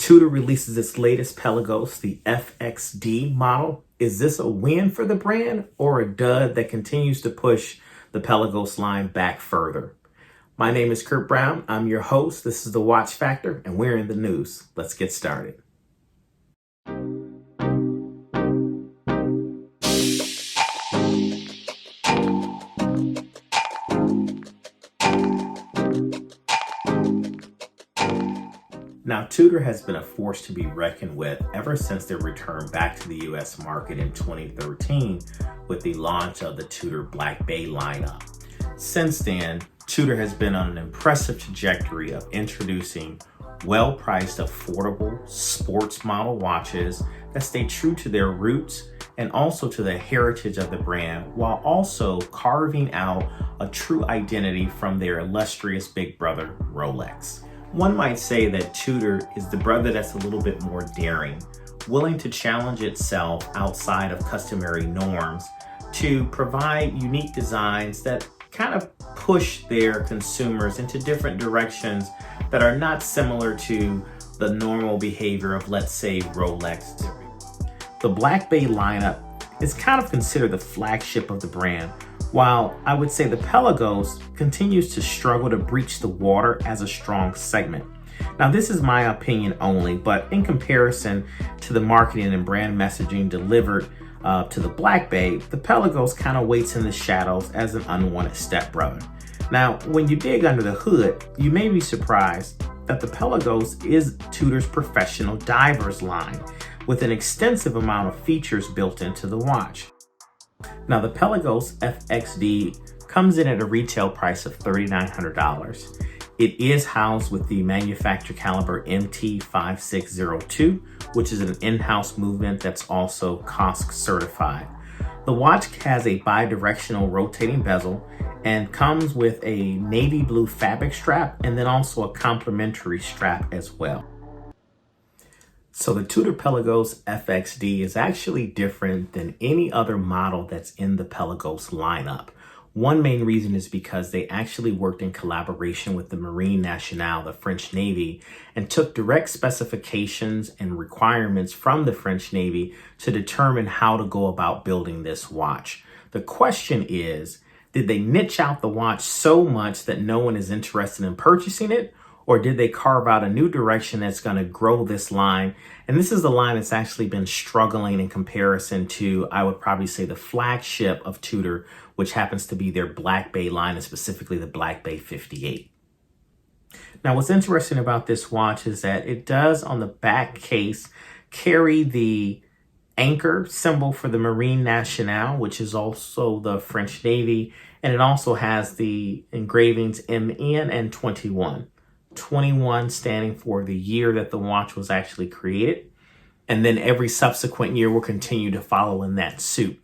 Tudor releases its latest Pelagos, the FXD model. Is this a win for the brand or a dud that continues to push the Pelagos line back further? My name is Kurt Brown. I'm your host. This is The Watch Factor, and we're in the news. Let's get started. Now, Tudor has been a force to be reckoned with ever since their return back to the US market in 2013 with the launch of the Tudor Black Bay lineup. Since then, Tudor has been on an impressive trajectory of introducing well-priced, affordable sports model watches that stay true to their roots and also to the heritage of the brand, while also carving out a true identity from their illustrious big brother, Rolex. One might say that Tudor is the brother that's a little bit more daring, willing to challenge itself outside of customary norms to provide unique designs that kind of push their consumers into different directions that are not similar to the normal behavior of, let's say, Rolex. The Black Bay lineup is kind of considered the flagship of the brand, while I would say the Pelagos continues to struggle to breach the water as a strong segment. Now, this is my opinion only, but in comparison to the marketing and brand messaging delivered to the Black Bay, the Pelagos kind of waits in the shadows as an unwanted stepbrother. Now, when you dig under the hood, you may be surprised that the Pelagos is Tudor's professional divers line, with an extensive amount of features built into the watch. Now, the Pelagos FXD comes in at a retail price of $3,900. It is housed with the manufacturer caliber MT5602, which is an in-house movement that's also COSC certified. The watch has a bi-directional rotating bezel and comes with a navy blue fabric strap and then also a complementary strap as well. So the Tudor Pelagos FXD is actually different than any other model that's in the Pelagos lineup. One main reason is because they actually worked in collaboration with the Marine Nationale, the French Navy, and took direct specifications and requirements from the French Navy to determine how to go about building this watch. The question is, did they niche out the watch so much that no one is interested in purchasing it? Or did they carve out a new direction that's going to grow this line? And this is the line that's actually been struggling in comparison to, I would probably say, the flagship of Tudor, which happens to be their Black Bay line, and specifically the Black Bay 58. Now, what's interesting about this watch is that it does, on the back case, carry the anchor symbol for the Marine Nationale, which is also the French Navy, and it also has the engravings MN and 21. 21 standing for the year that the watch was actually created. And then every subsequent year will continue to follow in that suit.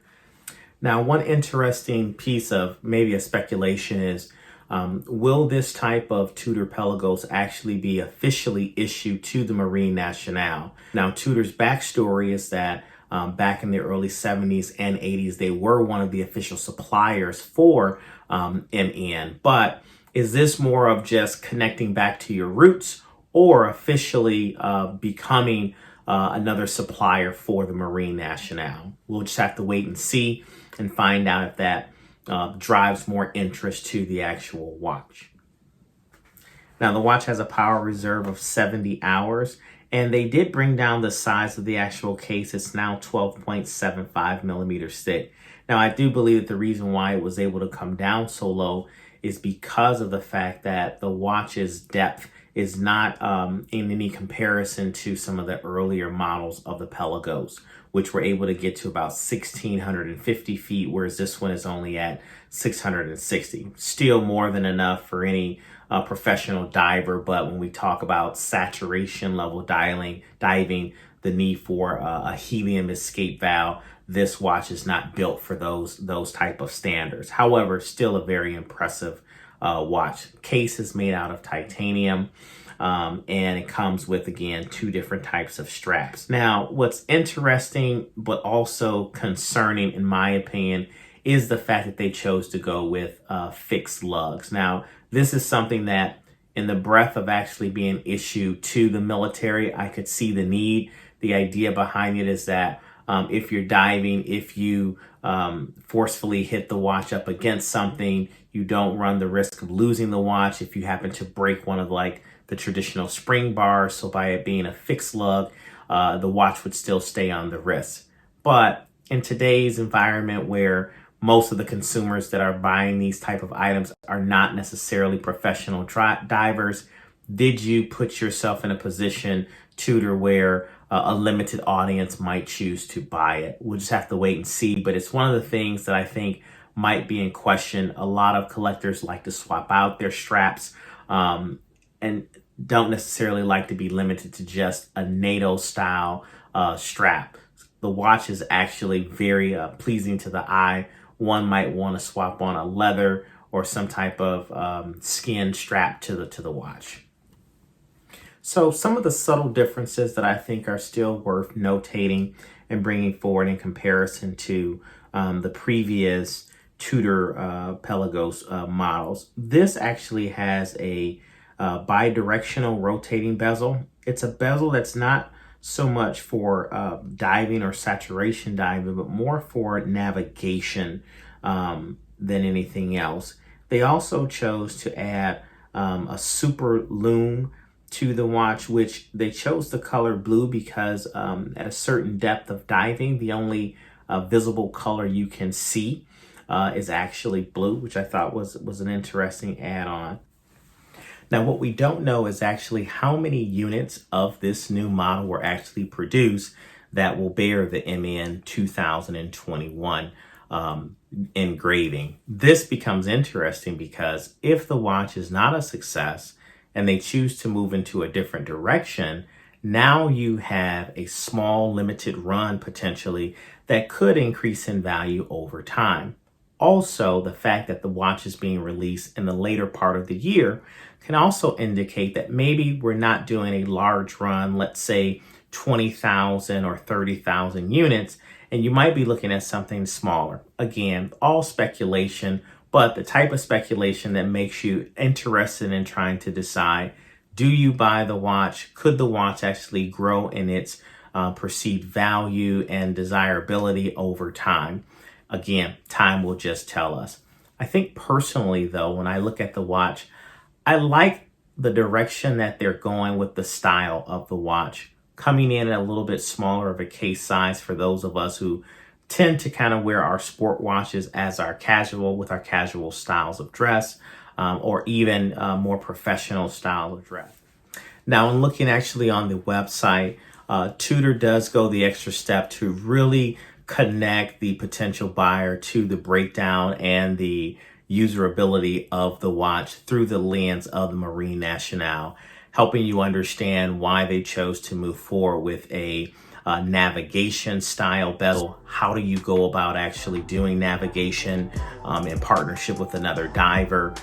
Now, one interesting piece of maybe a speculation is, will this type of Tudor Pelagos actually be officially issued to the Marine Nationale? Now, Tudor's backstory is that back in the early 70s and 80s, they were one of the official suppliers for MN, but is this more of just connecting back to your roots or officially becoming another supplier for the Marine Nationale? We'll just have to wait and see and find out if that drives more interest to the actual watch. Now, the watch has a power reserve of 70 hours, and they did bring down the size of the actual case. It's now 12.75 millimeters thick. Now, I do believe that the reason why it was able to come down so low is because of the fact that the watch's depth is not in any comparison to some of the earlier models of the Pelagos, which were able to get to about 1,650 feet, whereas this one is only at 660. Still more than enough for any professional diver, but when we talk about saturation level diving, the need for a helium escape valve, this watch is not built for those type of standards. However, still a very impressive watch. Case is made out of titanium, and it comes with, again, two different types of straps. Now, what's interesting but also concerning, in my opinion, is the fact that they chose to go with fixed lugs. Now, this is something that in the breadth of actually being issued to the military, I could see the need. The idea behind it is that if you're diving, if you forcefully hit the watch up against something, you don't run the risk of losing the watch if you happen to break one of like the traditional spring bars. So by it being a fixed lug, the watch would still stay on the wrist. But in today's environment where most of the consumers that are buying these type of items are not necessarily professional divers, did you put yourself in a position, Tudor, where a limited audience might choose to buy it? We'll just have to wait and see. But it's one of the things that I think might be in question. A lot of collectors like to swap out their straps and don't necessarily like to be limited to just a NATO style strap. The watch is actually very pleasing to the eye. One might want to swap on a leather or some type of skin strap to the watch. So some of the subtle differences that I think are still worth notating and bringing forward in comparison to the previous Tudor Pelagos models. This actually has a bidirectional rotating bezel. It's a bezel that's not so much for diving or saturation diving, but more for navigation than anything else. They also chose to add a super lume to the watch, which they chose the color blue because at a certain depth of diving, the only visible color you can see is actually blue, which I thought was an interesting add-on. Now, what we don't know is actually how many units of this new model were actually produced that will bear the MN 2021 engraving. This becomes interesting because if the watch is not a success and they choose to move into a different direction, now you have a small limited run potentially that could increase in value over time. Also, the fact that the watch is being released in the later part of the year can also indicate that maybe we're not doing a large run, let's say 20,000 or 30,000 units, and you might be looking at something smaller. Again, all speculation, but the type of speculation that makes you interested in trying to decide, do you buy the watch? Could the watch actually grow in its perceived value and desirability over time? Again, time will just tell us. I think personally, though, when I look at the watch, I like the direction that they're going with the style of the watch, coming in at a little bit smaller of a case size for those of us who tend to kind of wear our sport watches as our casual, with our casual styles of dress, or even more professional style of dress. Now, in looking actually on the website, Tudor does go the extra step to really connect the potential buyer to the breakdown and the userability of the watch through the lens of the Marine Nationale, helping you understand why they chose to move forward with a navigation style bezel. How do you go about actually doing navigation in partnership with another diver?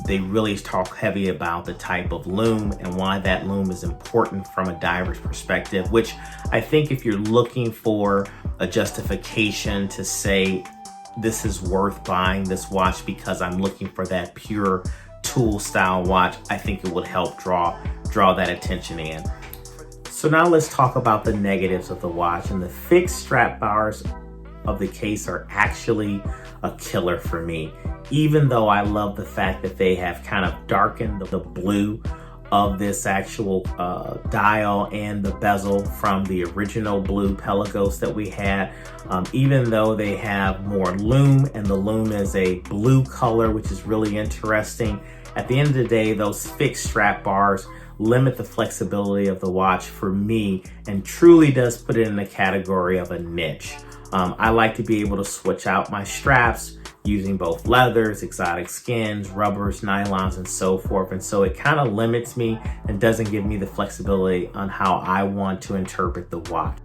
They really talk heavy about the type of lume and why that lume is important from a diver's perspective, which I think if you're looking for a justification to say this is worth buying this watch because I'm looking for that pure tool style watch, I think it would help draw that attention in. So now let's talk about the negatives of the watch, and the fixed strap bars of the case are actually a killer for me. Even though I love the fact that they have kind of darkened the blue of this actual dial and the bezel from the original blue Pelagos that we had, even though they have more lume and the lume is a blue color, which is really interesting. At the end of the day, those fixed strap bars limit the flexibility of the watch for me and truly does put it in the category of a niche. I like to be able to switch out my straps using both leathers, exotic skins, rubbers, nylons, and so forth. And so it kind of limits me and doesn't give me the flexibility on how I want to interpret the watch.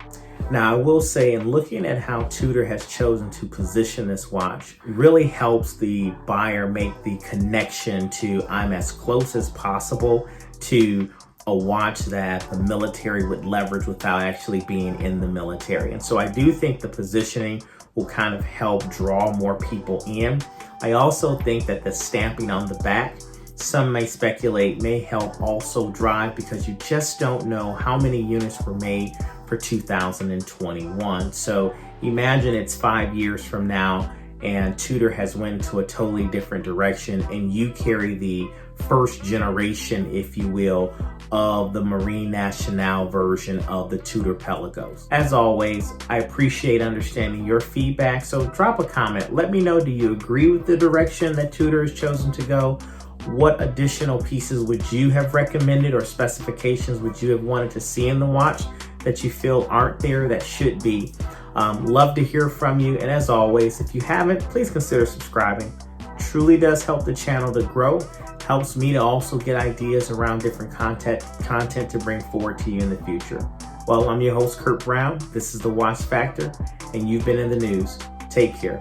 Now, I will say, in looking at how Tudor has chosen to position this watch, really helps the buyer make the connection to I'm as close as possible to a watch that the military would leverage without actually being in the military. And so I do think the positioning will kind of help draw more people in. I also think that the stamping on the back some may speculate may help also drive, because you just don't know how many units were made for 2021. So imagine it's 5 years from now and Tudor has went to a totally different direction, and you carry the first generation, if you will, of the Marine Nationale version of the Tudor Pelagos. As always, I appreciate understanding your feedback, so drop a comment. Let me know, do you agree with the direction that Tudor has chosen to go? What additional pieces would you have recommended, or specifications would you have wanted to see in the watch that you feel aren't there that should be? Love to hear from you. And as always, if you haven't, please consider subscribing. Truly does help the channel to grow. Helps me to also get ideas around different content to bring forward to you in the future. Well, I'm your host, Kurt Brown. This is The Watch Factor, and you've been in the news. Take care.